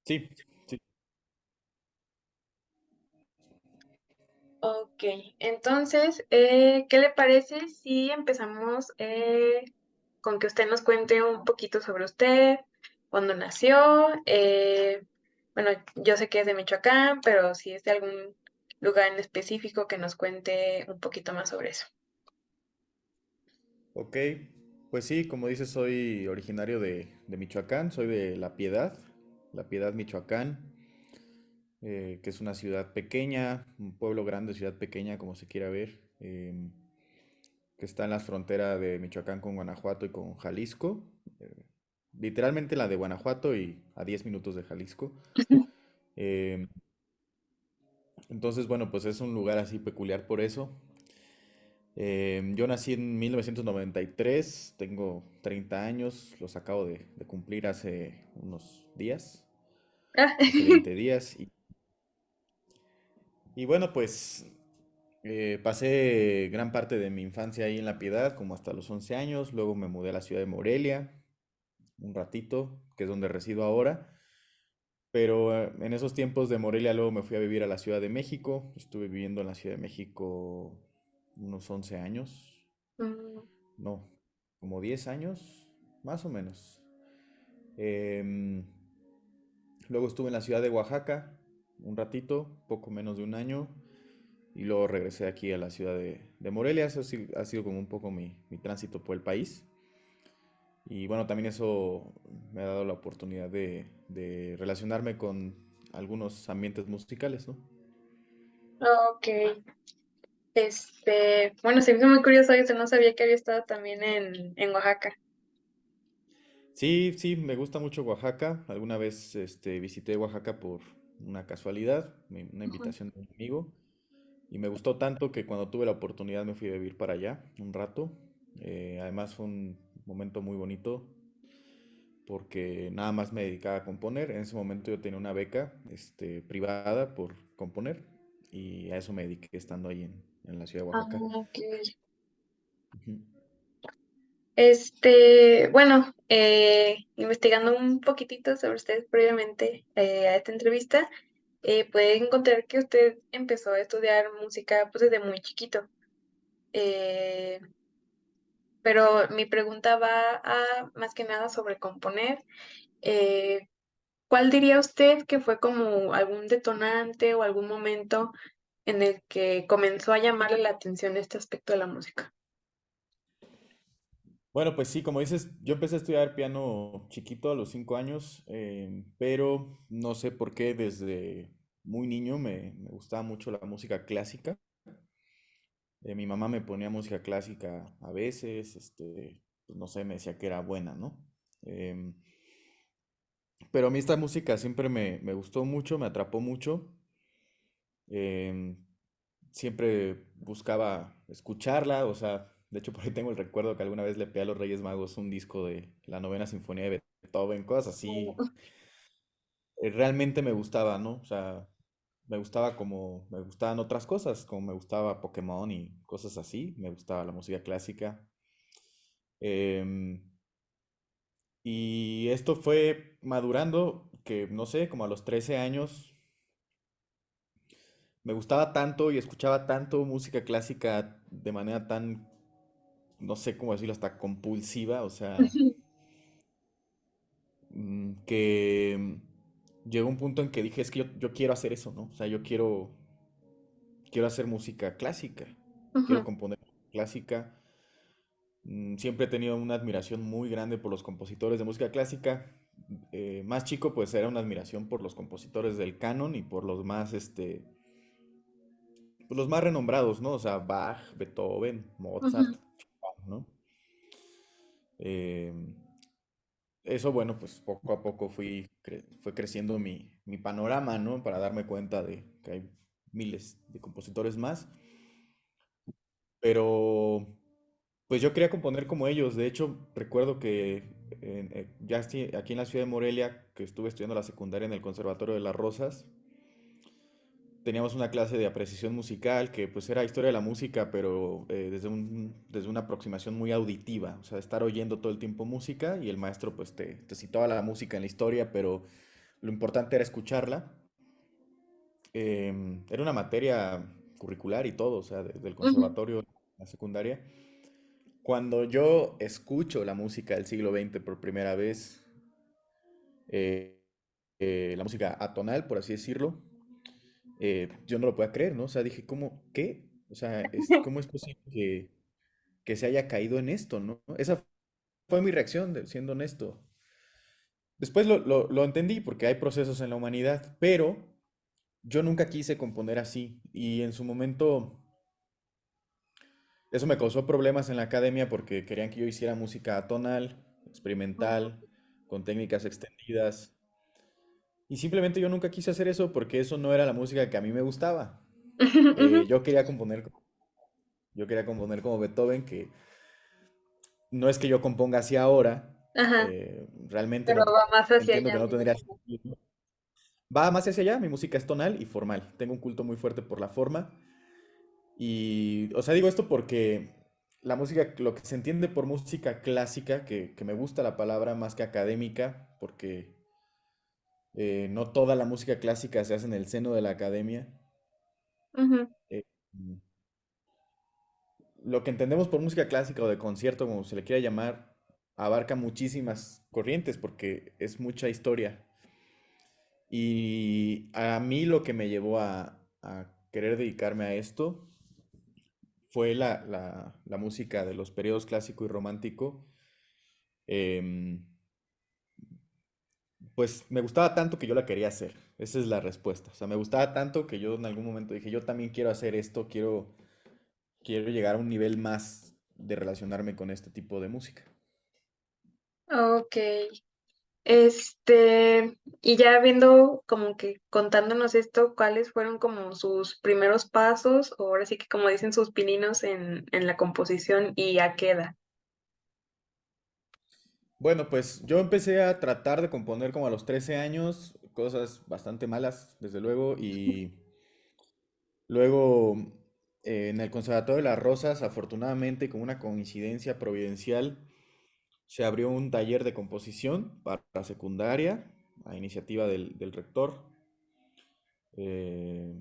Sí, sí. Ok, entonces, ¿qué le parece si empezamos con que usted nos cuente un poquito sobre usted, cuándo nació? Bueno, yo sé que es de Michoacán, pero si es de algún lugar en específico que nos cuente un poquito más sobre eso. Ok, pues sí, como dices, soy originario de Michoacán, soy de La Piedad, Michoacán, que es una ciudad pequeña, un pueblo grande, ciudad pequeña, como se quiera ver, que está en la frontera de Michoacán con Guanajuato y con Jalisco, literalmente la de Guanajuato y a 10 minutos de Jalisco. Em, entonces, bueno, pues es un lugar así peculiar por eso. Yo nací en 1993, tengo 30 años, los acabo de cumplir hace unos días, Ah, hace 20 días. Y bueno, pues pasé gran parte de mi infancia ahí en La Piedad, como hasta los 11 años, luego me mudé a la ciudad de Morelia, un ratito, que es donde resido ahora. Pero en esos tiempos de Morelia luego me fui a vivir a la Ciudad de México, estuve viviendo en la Ciudad de México unos 11 años, mm, no, como 10 años, más o menos. Em, Luego estuve en la ciudad de Oaxaca un ratito, poco menos de un año, y luego regresé aquí a la ciudad de Morelia. Eso sí, ha sido como un poco mi tránsito por el país. Y bueno, también eso me ha dado la oportunidad de relacionarme con algunos ambientes musicales, ¿no? ok, bueno, se me hizo muy curioso, yo no sabía que había estado también en Oaxaca. Sí, sí, me gusta mucho Oaxaca. Alguna vez visité Oaxaca por una casualidad, una Ujú. invitación de un amigo. Y me gustó tanto que cuando tuve la oportunidad me fui a vivir para allá un rato. Además fue un momento muy bonito porque nada más me dedicaba a componer. En ese momento yo tenía una beca privada por componer y a eso me dediqué estando ahí en la ciudad de Ah, Oaxaca. ok. Ujú. Bueno, investigando un poquitito sobre usted previamente a esta entrevista, puede encontrar que usted empezó a estudiar música pues desde muy chiquito. Eh, pero mi pregunta va a más que nada sobre componer. Eh, ¿Cuál diría usted que fue como algún detonante o algún momento en el que comenzó a llamarle la atención este aspecto de la música? Bueno, pues sí, como dices, yo empecé a estudiar piano chiquito a los 5 años, pero no sé por qué desde muy niño me gustaba mucho la música clásica. Mi mamá me ponía música clásica a veces, pues no sé, me decía que era buena, ¿no? Em, pero a mí esta música siempre me gustó mucho, me atrapó mucho. em, Siempre buscaba escucharla, o sea, de hecho por ahí tengo el recuerdo que alguna vez le pedí a los Reyes Magos un disco de la Novena Sinfonía de Beethoven, cosas así. Realmente me gustaba, ¿no? O sea, me gustaba como me gustaban otras cosas, como me gustaba Pokémon y cosas así, me gustaba la música clásica. Em, y esto fue madurando, que no sé, como a los 13 años, me gustaba tanto y escuchaba tanto música clásica de manera tan, no sé cómo decirlo, hasta compulsiva, o sea, que llegó un punto en que dije, es que yo quiero hacer eso, ¿no? O sea, quiero hacer música clásica, quiero Ujú. componer clásica. Siempre he tenido una admiración muy grande por los compositores de música clásica. Más chico, pues era una admiración por los compositores del canon y por los más, pues, los más renombrados, ¿no? O sea, Bach, Beethoven, Mozart, Ujú. Chopin, ¿no? Eh, Eso, bueno, pues poco a poco fue creciendo mi panorama, ¿no? Para darme cuenta de que hay miles de compositores más. Pero, pues yo quería componer como ellos. De hecho, recuerdo que aquí en la ciudad de Morelia, que estuve estudiando la secundaria en el Conservatorio de las Rosas, teníamos una clase de apreciación musical que pues era historia de la música, pero desde una aproximación muy auditiva, o sea, estar oyendo todo el tiempo música y el maestro pues te citaba la música en la historia, pero lo importante era escucharla. Era una materia curricular y todo, o sea, desde el Ujú, conservatorio, la secundaria. Cuando yo escucho la música del siglo XX por primera vez, eh, la música atonal, por así decirlo, yo no lo podía creer, ¿no? O sea, dije, ¿cómo? ¿Qué? O sea, ¿cómo es posible que se haya caído en esto, ¿no? Esa fue mi reacción, siendo honesto. Después lo entendí porque hay procesos en la humanidad, pero yo nunca quise componer así. Y en su momento eso me causó problemas en la academia porque querían que yo hiciera música atonal, ujú. experimental, con técnicas extendidas. Y simplemente yo nunca quise hacer eso porque eso no era la música que a mí me gustaba. Ujú, Yo quería componer, yo quería componer como Beethoven, que no es que yo componga así ahora, ajá, realmente pero va más hacia entiendo allá, que no me tendría imagino. sentido. Va más hacia allá, mi música es tonal y formal. Tengo un culto muy fuerte por la forma. Y, o sea, digo esto porque la música, lo que se entiende por música clásica, que me gusta la palabra más que académica, porque no toda la música clásica se hace en el seno de la academia. Ujú. eh, mm, lo que entendemos por música clásica o de concierto, como se le quiera llamar, abarca muchísimas corrientes porque es mucha historia. Y a mí lo que me llevó a querer dedicarme a esto fue la música de los periodos clásico y romántico. em, pues me gustaba tanto que yo la quería hacer. Esa es la respuesta. O sea, me gustaba tanto que yo en algún momento dije, yo también quiero hacer esto, quiero llegar a un nivel más de relacionarme con este tipo de música. Ok. Y ya viendo como que contándonos esto, ¿cuáles fueron como sus primeros pasos, o ahora sí que como dicen sus pininos en la composición y a qué edad? Bueno, pues yo empecé a tratar de componer como a los 13 años, cosas bastante malas, desde luego, y luego en el Conservatorio de las Rosas, afortunadamente, con una coincidencia providencial, se abrió un taller de composición para secundaria, a iniciativa del rector, eh,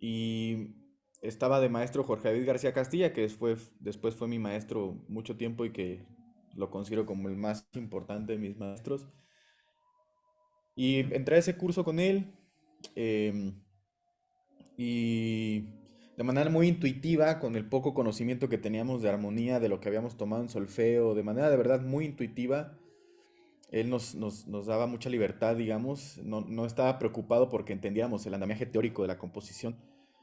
y estaba de maestro Jorge David García Castilla, que después fue mi maestro mucho tiempo y que lo considero como el más importante de mis maestros. Y entré a ese curso con él em, y de manera muy intuitiva, con el poco conocimiento que teníamos de armonía, de lo que habíamos tomado en solfeo, de manera de verdad muy intuitiva, él nos daba mucha libertad, digamos, no estaba preocupado porque entendiéramos el andamiaje teórico de la composición,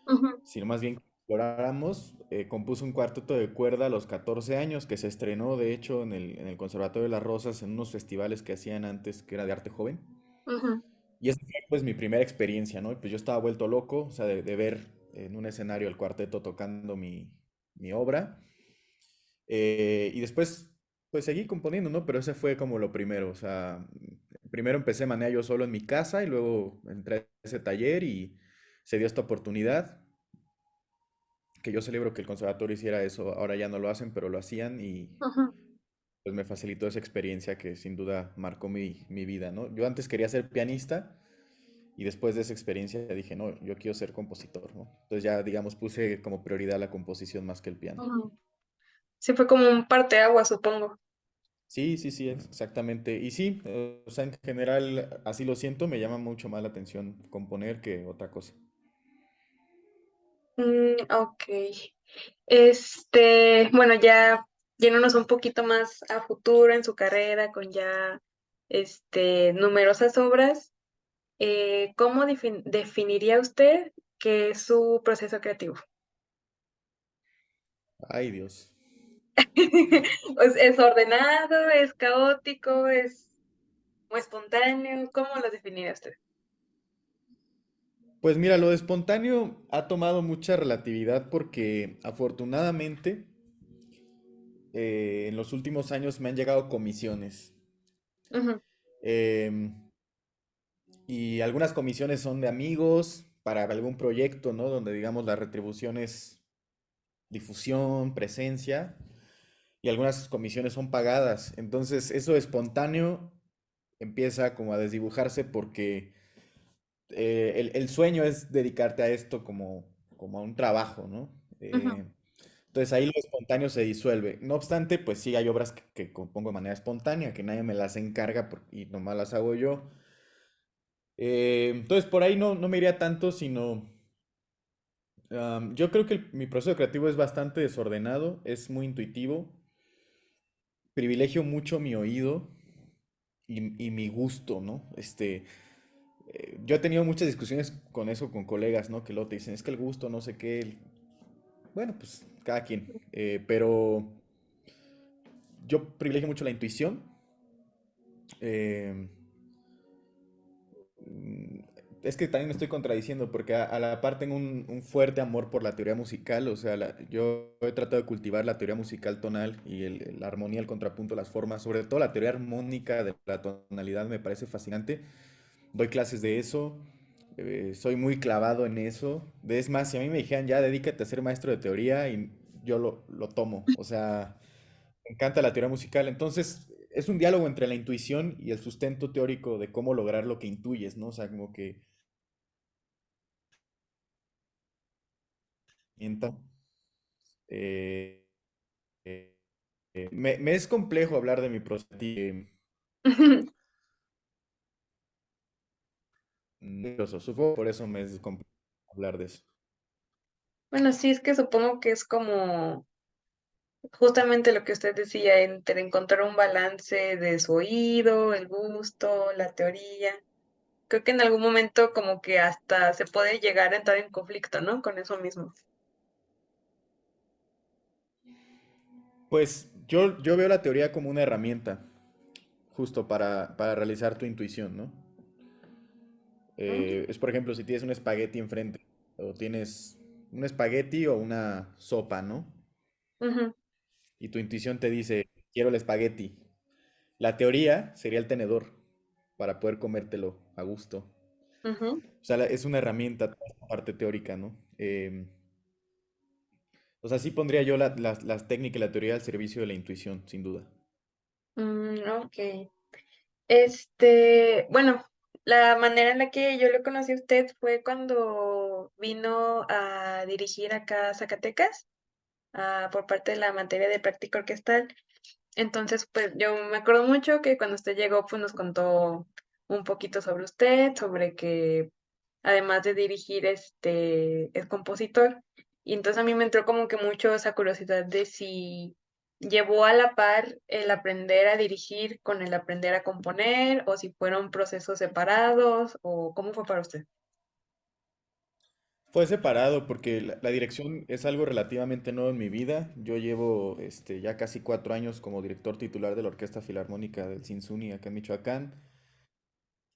Ujú, sino más bien que exploráramos. Compuso un cuarteto de cuerda a los 14 años que se estrenó, de hecho, en el Conservatorio de las Rosas, en unos festivales que hacían antes, que era de arte joven. ujú, Y esa fue pues mi primera experiencia, ¿no? Y pues yo estaba vuelto loco, o sea, de ver en un escenario el cuarteto tocando mi obra. Y después, pues seguí componiendo, ¿no? Pero ese fue como lo primero, o sea, primero empecé a manejar yo solo en mi casa y luego entré a ese taller y se dio esta oportunidad, que yo celebro que el conservatorio hiciera eso, ahora ya no lo hacen, pero lo hacían y ujú, pues me facilitó esa experiencia que sin duda marcó mi vida, ¿no? Yo antes quería ser pianista. Y después de esa experiencia dije, no, yo quiero ser compositor, ¿no? Entonces ya, digamos, puse como prioridad la composición más que el piano. ujú. Sí, fue como un parteaguas, supongo. Sí, sí, sí, exactamente. Y sí, o sea, en general así lo siento, me llama mucho más la atención componer que otra cosa. Ok. Bueno, ya yéndonos un poquito más a futuro en su carrera, con ya numerosas obras, ¿cómo definiría usted que es su proceso creativo? Ay, Dios. ¿Es ordenado, es caótico, es muy espontáneo? ¿Cómo lo definiría usted? Pues mira, lo de espontáneo ha tomado mucha relatividad porque afortunadamente en los últimos años me han llegado comisiones. Ujú, Em, y algunas comisiones son de amigos para algún proyecto, ¿no? Donde digamos la retribución es difusión, presencia, y algunas comisiones son pagadas. Entonces, eso espontáneo, empieza como a desdibujarse porque el sueño es dedicarte a esto como a un trabajo, ¿no? Ujú. Entonces ahí lo espontáneo se disuelve. No obstante, pues sí hay obras que compongo de manera espontánea, que nadie me las encarga y nomás las hago yo. Entonces por ahí no me iría tanto, sino yo creo que mi proceso creativo es bastante desordenado, es muy intuitivo, privilegio mucho mi oído y mi gusto, ¿no? Yo he tenido muchas discusiones con eso con colegas, ¿no? Que luego te dicen, es que el gusto, no sé qué. Bueno, pues cada quien. Pero yo privilegio mucho la intuición. eh, Mm, Es que también me estoy contradiciendo porque a la par tengo un fuerte amor por la teoría musical, o sea, yo he tratado de cultivar la teoría musical tonal y la armonía, el contrapunto, las formas, sobre todo la teoría armónica de la tonalidad me parece fascinante. Doy clases de eso, soy muy clavado en eso. Es más, si a mí me dijeran ya dedícate a ser maestro de teoría y yo lo tomo, o sea, me encanta la teoría musical. Entonces, es un diálogo entre la intuición y el sustento teórico de cómo lograr lo que intuyes, ¿no? O sea, como que mienta. Eh, eh, me es complejo hablar de mi proceso. Supongo por eso me es complejo hablar de eso. Bueno, sí, es que supongo que es como justamente lo que usted decía, entre encontrar un balance de su oído, el gusto, la teoría. Creo que en algún momento como que hasta se puede llegar a entrar en conflicto, ¿no? Con eso mismo. Pues yo veo la teoría como una herramienta, justo para realizar tu intuición, ¿no? Mm, Es por ejemplo, si tienes un espagueti enfrente, o tienes un espagueti o una sopa, ¿no? ujú, Y tu intuición te dice, quiero el espagueti. La teoría sería el tenedor para poder comértelo a gusto. ujú. O sea, es una herramienta, toda esta parte teórica, ¿no? O sea, sí pondría yo las técnicas y la teoría al servicio de la intuición, sin duda. Ok. Bueno, la manera en la que yo lo conocí a usted fue cuando vino a dirigir acá a Zacatecas, por parte de la materia de práctica orquestal. Entonces, pues yo me acuerdo mucho que cuando usted llegó, pues nos contó un poquito sobre usted, sobre que además de dirigir, es compositor. Y entonces a mí me entró como que mucho esa curiosidad de si llevó a la par el aprender a dirigir con el aprender a componer, o si fueron procesos separados, o cómo fue para usted. Fue separado porque la dirección es algo relativamente nuevo en mi vida. Yo llevo ya casi 4 años como director titular de la Orquesta Filarmónica del Sinsuni acá en Michoacán.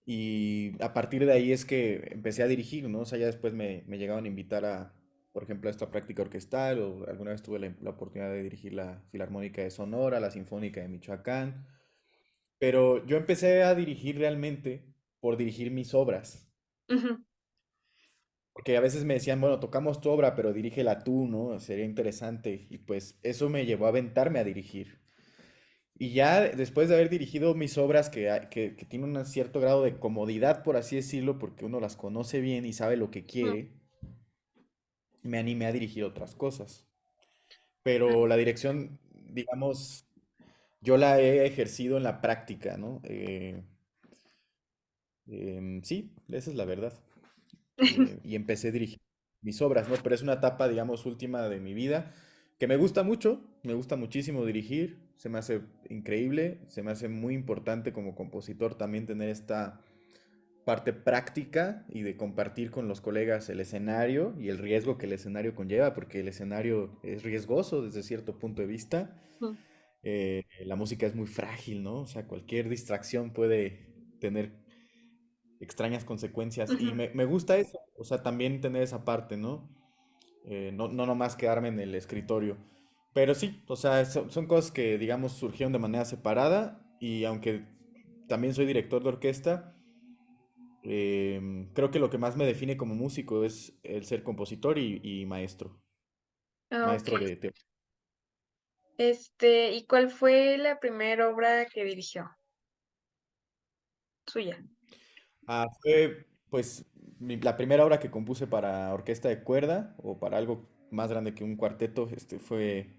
Y a partir de ahí es que empecé a dirigir, ¿no? O sea, ya después me llegaban a invitar por ejemplo, a esta práctica orquestal, o alguna vez tuve la oportunidad de dirigir la Filarmónica de Sonora, la Sinfónica de Michoacán. Pero yo empecé a dirigir realmente por dirigir mis obras. Ujú, Porque a veces me decían, bueno, tocamos tu obra, pero dirígela tú, ¿no? Sería interesante. Y pues eso me llevó a aventarme a dirigir. Y ya después de haber dirigido mis obras que tienen un cierto grado de comodidad, por así decirlo, porque uno las conoce bien y sabe lo que ujú, quiere, me animé a dirigir otras cosas. Pero la dirección, digamos, yo la he ejercido en la práctica, ¿no? Sí, esa es la verdad. Y empecé a dirigir mis obras, ¿no? Pero es una etapa, digamos, última de mi vida que me gusta mucho, me gusta muchísimo dirigir, se me hace increíble, se me hace muy importante como compositor también tener esta parte práctica y de compartir con los colegas el escenario y el riesgo que el escenario conlleva, porque el escenario es riesgoso desde cierto punto de vista. ujú, La música es muy frágil, ¿no? O sea, cualquier distracción puede tener extrañas consecuencias. Y ujú. me gusta eso, o sea, también tener esa parte, ¿no? No nomás quedarme en el escritorio. Pero sí, o sea, son cosas que, digamos, surgieron de manera separada y aunque también soy director de orquesta, creo que lo que más me define como músico es el ser compositor y maestro, Ok. maestro de. ¿Y cuál fue la primera obra que dirigió? suya. Fue pues la primera obra que compuse para orquesta de cuerda o para algo más grande que un cuarteto, fue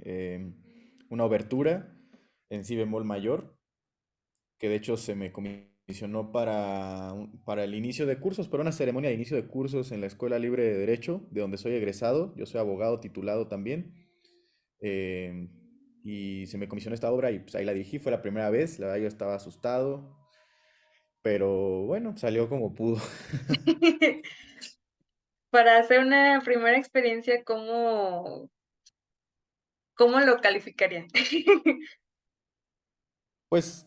una obertura en si bemol mayor, que de hecho se me comisionó para el inicio de cursos, para una ceremonia de inicio de cursos en la Escuela Libre de Derecho, de donde soy egresado. Yo soy abogado titulado también. em, y se me comisionó esta obra y pues ahí la dirigí, fue la primera vez, la verdad yo estaba asustado, pero bueno, salió como pudo. Para hacer una primera experiencia, ¿cómo lo calificarían? Pues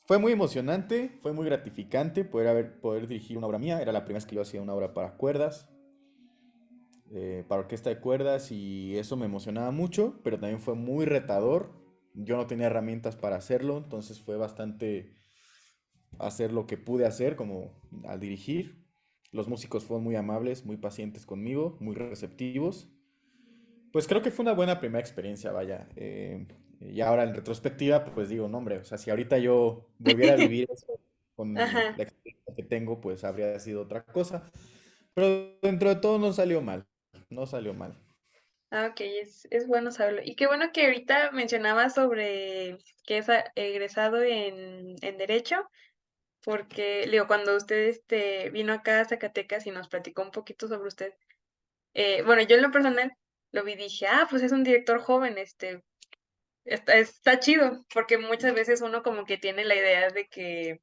fue muy emocionante, fue muy gratificante poder dirigir una obra mía. Era la primera vez que yo hacía una obra para cuerdas, para orquesta de cuerdas, y eso me emocionaba mucho, pero también fue muy retador. Yo no tenía herramientas para hacerlo, entonces fue bastante hacer lo que pude hacer como al dirigir. Los músicos fueron muy amables, muy pacientes conmigo, muy receptivos. Pues creo que fue una buena primera experiencia, vaya. Y ahora en retrospectiva, pues digo, no, hombre, o sea, si ahorita yo volviera a vivir eso con Ajá. la experiencia que tengo, pues habría sido otra cosa. Pero dentro de todo no salió mal, no salió mal. Ah, ok, es bueno saberlo. Y qué bueno que ahorita mencionaba sobre que es egresado en Derecho, porque, digo, cuando usted vino acá a Zacatecas y nos platicó un poquito sobre usted, bueno, yo en lo personal lo vi y dije, ah, pues es un director joven, está chido, porque muchas veces uno como que tiene la idea de que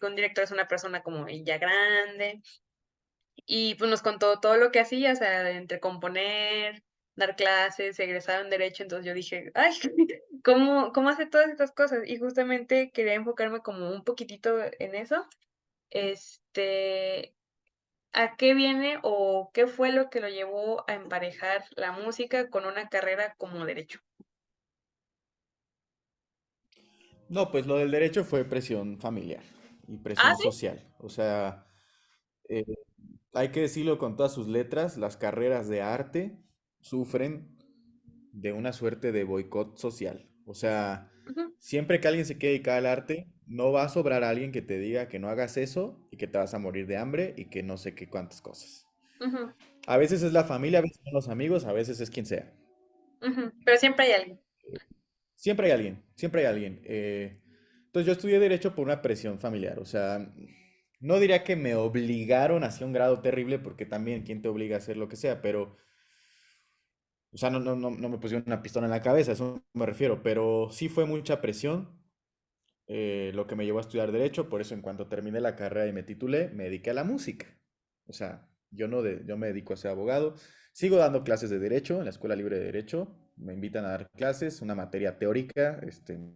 un director es una persona como ya grande, y pues nos contó todo lo que hacía, o sea, entre componer, dar clases, egresado en derecho, entonces yo dije, ay, ¿cómo hace todas estas cosas? Y justamente quería enfocarme como un poquitito en eso. Este, ¿A qué viene o qué fue lo que lo llevó a emparejar la música con una carrera como derecho? No, pues lo del derecho fue presión familiar y Ah, presión sí. social. O sea, eh, hay que decirlo con todas sus letras, las carreras de arte sufren de una suerte de boicot social. O sea, Ujú, siempre que alguien se quiere dedicar al arte, no va a sobrar alguien que te diga que no hagas eso y que te vas a morir de hambre y que no sé qué cuántas cosas. ujú, A veces es la familia, a veces son los amigos, a veces es quien sea. ujú, pero siempre hay alguien. Siempre hay alguien, siempre hay alguien. Entonces yo estudié derecho por una presión familiar. O sea, no diría que me obligaron hacia un grado terrible, porque también quién te obliga a hacer lo que sea, pero o sea, no me pusieron una pistola en la cabeza, a eso me refiero, pero sí fue mucha presión, lo que me llevó a estudiar derecho. Por eso en cuanto terminé la carrera y me titulé, me dediqué a la música. O sea, yo me dedico a ser abogado, sigo dando clases de derecho en la Escuela Libre de Derecho, me invitan a dar clases, una materia teórica,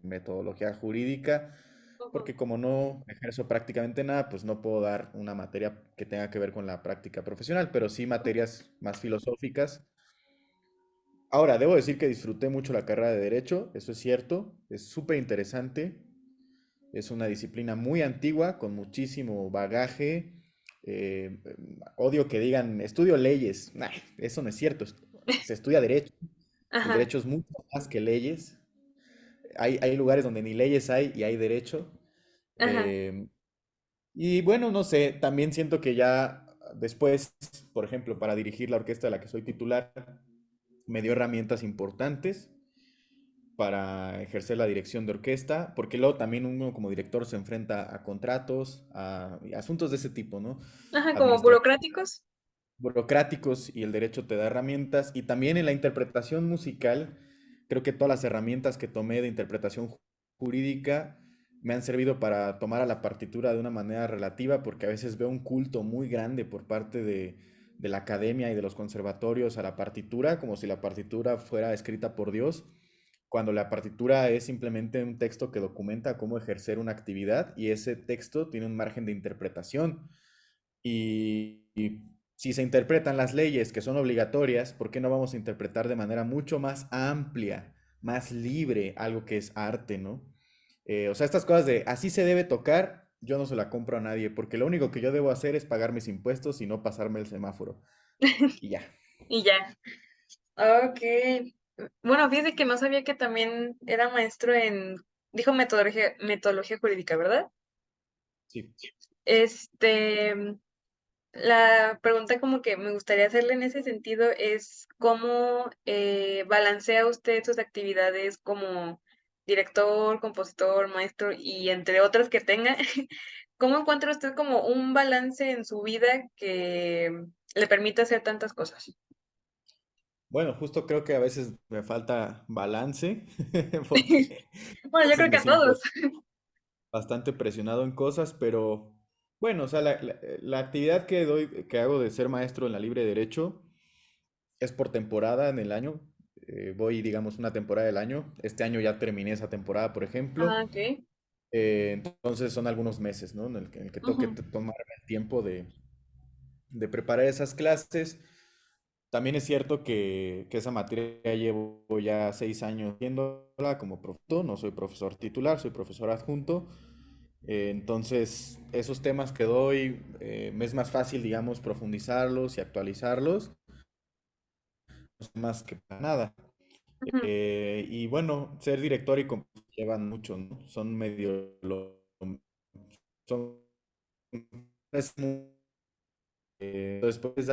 metodología jurídica, Ujú, porque como no ejerzo prácticamente nada, pues no puedo dar una materia que tenga que ver con la práctica profesional, pero sí materias más filosóficas. Ahora, debo decir que disfruté mucho la carrera de Derecho, eso es cierto, es súper interesante, es una disciplina muy antigua, con muchísimo bagaje. eh, Odio que digan, estudio leyes. Nah, eso no es cierto, se estudia Derecho. El ajá, derecho es mucho más que leyes. Hay lugares donde ni leyes hay y hay derecho. ajá, Eh, y bueno, no sé, también siento que ya después, por ejemplo, para dirigir la orquesta de la que soy titular, me dio herramientas importantes para ejercer la dirección de orquesta, porque luego también uno como director se enfrenta a contratos, y asuntos de ese tipo, ¿no? ajá, como Administrativos, burocráticos. burocráticos, y el derecho te da herramientas. Y también en la interpretación musical, creo que todas las herramientas que tomé de interpretación jurídica me han servido para tomar a la partitura de una manera relativa, porque a veces veo un culto muy grande por parte de la academia y de los conservatorios a la partitura, como si la partitura fuera escrita por Dios, cuando la partitura es simplemente un texto que documenta cómo ejercer una actividad, y ese texto tiene un margen de interpretación. Y si se interpretan las leyes que son obligatorias, ¿por qué no vamos a interpretar de manera mucho más amplia, más libre, algo que es arte, ¿no? O sea, estas cosas de así se debe tocar, yo no se la compro a nadie, porque lo único que yo debo hacer es pagar mis impuestos y no pasarme el semáforo. Y ya. Y ya. Ok. Bueno, fíjese que no sabía que también era maestro dijo metodología jurídica, ¿verdad? Sí. Este, la pregunta como que me gustaría hacerle en ese sentido es cómo balancea usted sus actividades como director, compositor, maestro y entre otras que tenga. ¿Cómo encuentra usted como un balance en su vida que le permita hacer tantas cosas? Bueno, justo creo que a veces me falta balance porque a Bueno, yo veces creo que me a todos. siento bastante presionado en cosas, pero bueno, o sea, la actividad que doy, que hago de ser maestro en la libre derecho es por temporada en el año. Voy, digamos, una temporada del año. Este año ya terminé esa temporada, por ejemplo. Ah, ok. Entonces son algunos meses, ¿no? En el que tengo que Ujú, tomarme el tiempo de preparar esas clases. También es cierto que esa materia llevo ya 6 años viéndola como profesor, no soy profesor titular, soy profesor adjunto. Entonces, esos temas que doy, me es más fácil, digamos, profundizarlos y actualizarlos, más que para nada. ujú. Y bueno, ser director y compositor llevan mucho, ¿no? Son medio son es después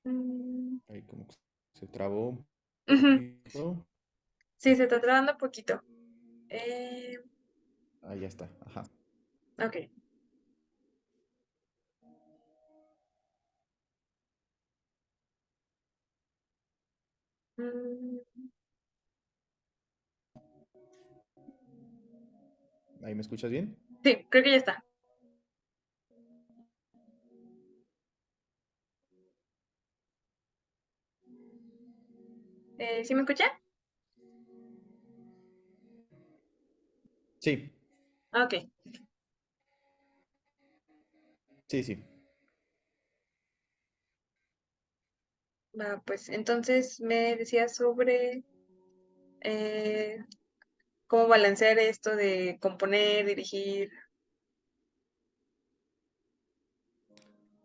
Mm, ahí como que se trabó un ujú. poquito. Sí, se está trabando un poquito. Eh, Ahí ya está. Ajá. ok. Mm, ¿Ahí me escuchas bien? sí, creo que ya está. ¿Sí me escucha? Sí, Ah, ok. sí, sí. Va, pues entonces me decía sobre eh, cómo balancear esto de componer, dirigir.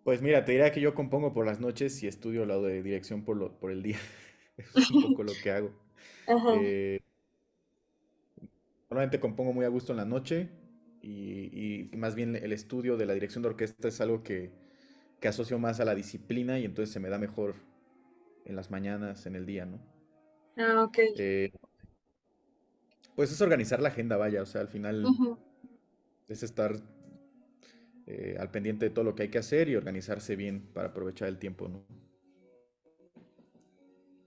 Pues mira, te diría que yo compongo por las noches y estudio lo de dirección por el día. Es un poco lo que hago. Ajá. Eh, Normalmente compongo muy a gusto en la noche y más bien el estudio de la dirección de orquesta es algo que asocio más a la disciplina y entonces se me da mejor en las mañanas, en el día, ¿no? Ah, ok. Eh, pues es organizar la agenda, vaya, o sea, al final Ujú. es estar al pendiente de todo lo que hay que hacer y organizarse bien para aprovechar el tiempo, ¿no?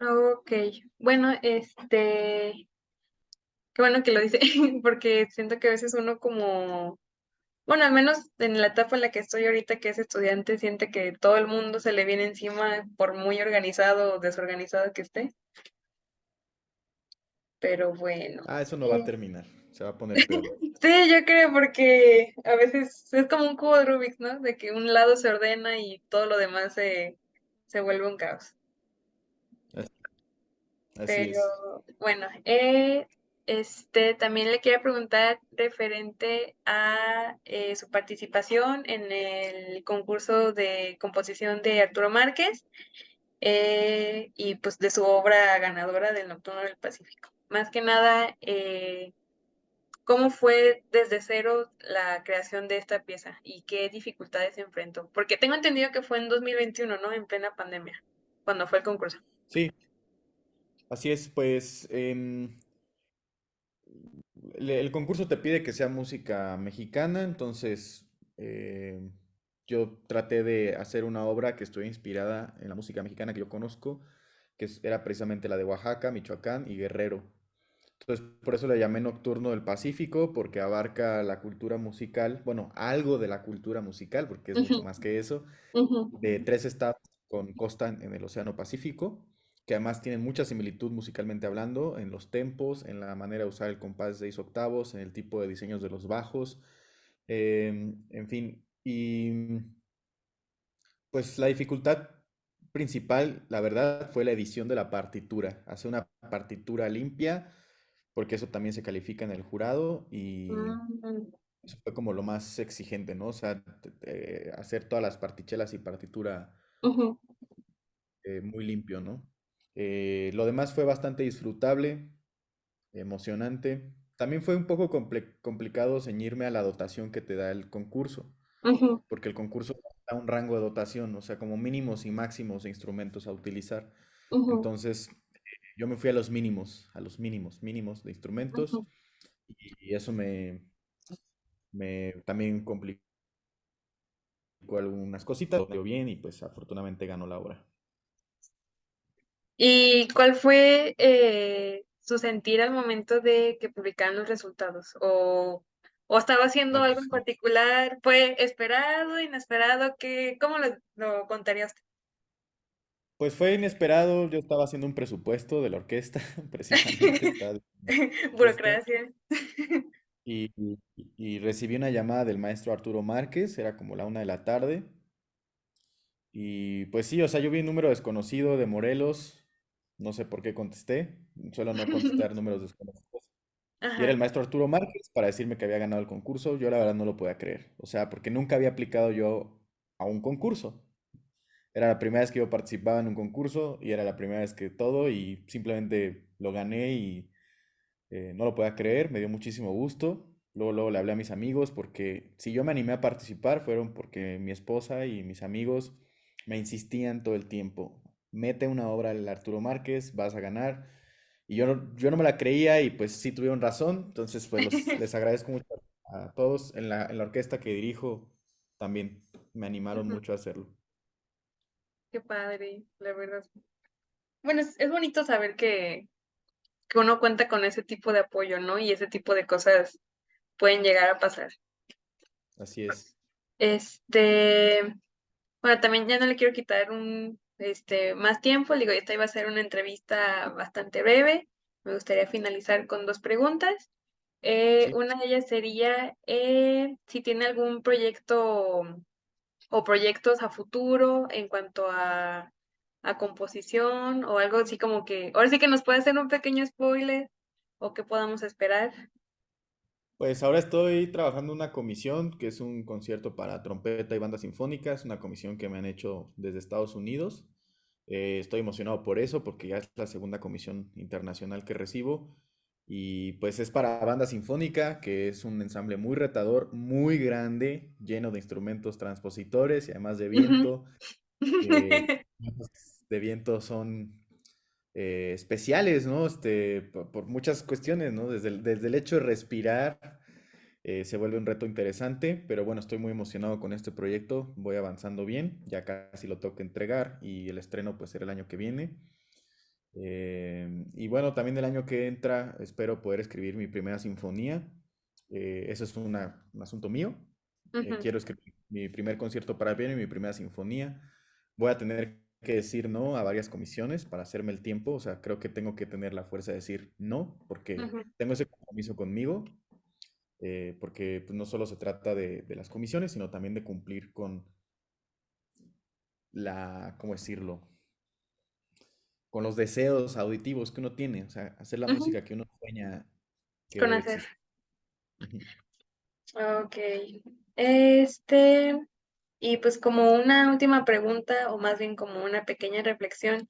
Ok. Bueno, qué bueno que lo dice, porque siento que a veces uno como, bueno, al menos en la etapa en la que estoy ahorita, que es estudiante, siente que todo el mundo se le viene encima por muy organizado o desorganizado que esté. Pero bueno. Ah, eso no va a Eh, terminar, se va a poner peor. sí, yo creo porque a veces es como un cubo de Rubik, ¿no? De que un lado se ordena y todo lo demás se vuelve un caos. As- Así Pero es. bueno, también le quería preguntar referente a su participación en el concurso de composición de Arturo Márquez y pues de su obra ganadora del Nocturno del Pacífico. Más que nada, ¿cómo fue desde cero la creación de esta pieza y qué dificultades se enfrentó? Porque tengo entendido que fue en 2021, ¿no? En plena pandemia, cuando fue el concurso. Sí, así es, pues el concurso te pide que sea música mexicana, entonces yo traté de hacer una obra que estoy inspirada en la música mexicana que yo conozco, era precisamente la de Oaxaca, Michoacán y Guerrero. Entonces, por eso le llamé Nocturno del Pacífico, porque abarca la cultura musical, bueno, algo de la cultura musical, porque es Ujú, mucho más que eso, ujú, de tres estados con costa en el Océano Pacífico, que además tienen mucha similitud musicalmente hablando, en los tempos, en la manera de usar el compás de 6 octavos, en el tipo de diseños de los bajos, en fin. Y pues la dificultad principal, la verdad, fue la edición de la partitura, hacer una partitura limpia, porque eso también se califica en el jurado y mm, eso fue como lo más exigente, ¿no? O sea, hacer todas las partichelas y partitura ujú. muy limpio, ¿no? Lo demás fue bastante disfrutable, emocionante. también fue un poco complicado ceñirme a la dotación que te da el concurso, Ujú, porque el concurso da un rango de dotación, o sea, como mínimos y máximos de instrumentos a utilizar. ujú, Entonces, yo me fui a los mínimos de instrumentos, ujú. y eso me también complicó algunas cositas, lo dio bien y pues afortunadamente ganó la obra. ¿Y cuál fue su sentir al momento de que publicaron los resultados? O estaba haciendo Ay, algo pues, en particular? ¿Fue esperado, inesperado? ¿Cómo lo contaría usted? pues fue inesperado, yo estaba haciendo un presupuesto de la orquesta, precisamente, estaba haciendo un presupuesto. Burocracia. Y recibí una llamada del maestro Arturo Márquez, era como la 1 de la tarde. Y pues sí, o sea, yo vi un número desconocido de Morelos, no sé por qué contesté, suelo no contestar números desconocidos. Y era el Ajá. maestro Arturo Márquez para decirme que había ganado el concurso. Yo la verdad no lo podía creer, o sea, porque nunca había aplicado yo a un concurso. Era la primera vez que yo participaba en un concurso y era la primera vez que todo y simplemente lo gané y no lo podía creer, me dio muchísimo gusto. Luego le hablé a mis amigos porque si yo me animé a participar fueron porque mi esposa y mis amigos me insistían todo el tiempo. Mete una obra al Arturo Márquez, vas a ganar. Y yo no me la creía y pues sí tuvieron razón. Entonces pues les agradezco mucho a todos en la orquesta que dirijo. También me animaron Ujú. mucho a hacerlo. Qué padre, la verdad. Bueno, es bonito saber que uno cuenta con ese tipo de apoyo, ¿no? Y ese tipo de cosas pueden llegar a pasar. Así es. Este, bueno, también ya no le quiero quitar más tiempo. Le digo, esta iba a ser una entrevista bastante breve. Me gustaría finalizar con dos preguntas. Sí. Una de ellas sería si tiene algún proyecto o proyectos a futuro en cuanto a composición o algo así como que, ahora sí que nos puede hacer un pequeño spoiler o que podamos esperar. Pues ahora estoy trabajando en una comisión que es un concierto para trompeta y banda sinfónica. Es una comisión que me han hecho desde Estados Unidos. Estoy emocionado por eso porque ya es la segunda comisión internacional que recibo. Y pues es para banda sinfónica, que es un ensamble muy retador, muy grande, lleno de instrumentos transpositores y además de Ujú. viento, que los de viento son especiales, ¿no? Por muchas cuestiones, ¿no? Desde el hecho de respirar se vuelve un reto interesante, pero bueno, estoy muy emocionado con este proyecto, voy avanzando bien, ya casi lo tengo que entregar y el estreno pues será el año que viene. Y bueno, también el año que entra espero poder escribir mi primera sinfonía. Eso es un asunto mío. Ujú, Quiero escribir mi primer concierto para piano y mi primera sinfonía. Voy a tener que decir no a varias comisiones para hacerme el tiempo. O sea, creo que tengo que tener la fuerza de decir no, porque ujú. tengo ese compromiso conmigo, porque pues, no solo se trata de las comisiones, sino también de cumplir con ¿cómo decirlo? Con los deseos auditivos que uno tiene, o sea, hacer la Ujú. música que uno sueña que debe Conocer. existir. Ujú. Ok. Este, y pues como una última pregunta, o más bien como una pequeña reflexión,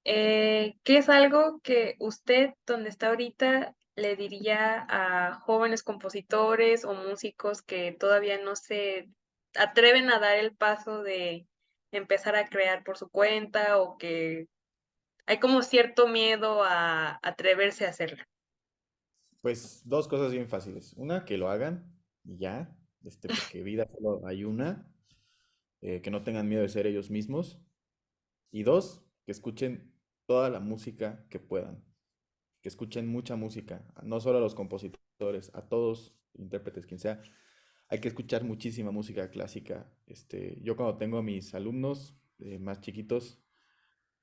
¿qué es algo que usted, donde está ahorita, le diría a jóvenes compositores o músicos que todavía no se atreven a dar el paso de empezar a crear por su cuenta o que hay como cierto miedo a atreverse a hacerlo? Pues dos cosas bien fáciles. Una, que lo hagan y ya, porque vida solo hay una, que no tengan miedo de ser ellos mismos. Y dos, que escuchen toda la música que puedan, que escuchen mucha música, no solo a los compositores, a todos, intérpretes, quien sea. Hay que escuchar muchísima música clásica. Yo cuando tengo a mis alumnos más chiquitos,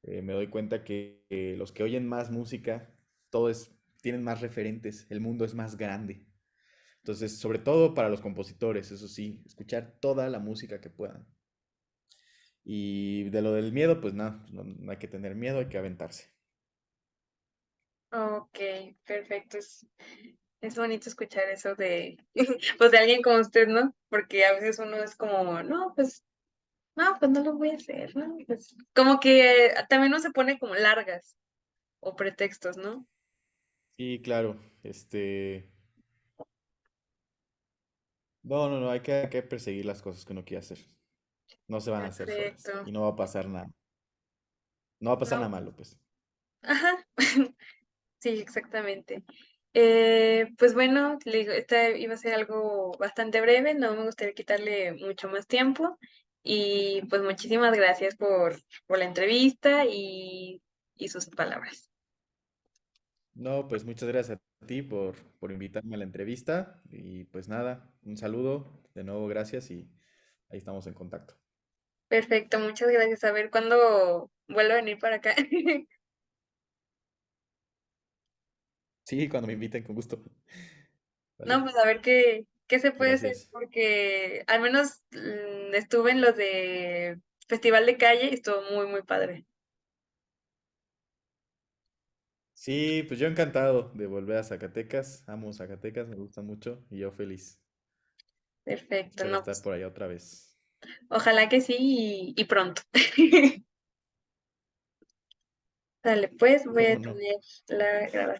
me doy cuenta que los que oyen más música, tienen más referentes, el mundo es más grande. Entonces, sobre todo para los compositores, eso sí, escuchar toda la música que puedan. Y de lo del miedo, pues nada, no hay que tener miedo, hay que aventarse. Ok, perfecto. Es bonito escuchar eso de, pues de alguien como usted, ¿no? Porque a veces uno es como, no, pues no lo voy a hacer, ¿no? Pues como que también uno se pone como largas o pretextos, ¿no? Sí, claro. No, no, no, hay que perseguir las cosas que uno quiere hacer. No se van a hacer solas. Perfecto. Y no va a pasar nada. No va a pasar No, nada malo, pues. ajá, sí, exactamente. Pues bueno, le digo, esta iba a ser algo bastante breve, no me gustaría quitarle mucho más tiempo. Y pues muchísimas gracias por la entrevista y sus palabras. No, pues muchas gracias a ti por invitarme a la entrevista. Y pues nada, un saludo. De nuevo, gracias y ahí estamos en contacto. Perfecto, muchas gracias. A ver cuándo vuelvo a venir para acá. Sí, cuando me inviten, con gusto. No, ¿Vale? pues a ver qué se puede hacer, Gracias. porque al menos estuve en los de Festival de Calle y estuvo muy, muy padre. Sí, pues yo encantado de volver a Zacatecas. Amo Zacatecas, me gusta mucho y yo feliz. Perfecto, Espero no, estar pues por allá otra vez. ojalá que sí y pronto. Dale, pues voy a ¿Cómo no? tener la grabación.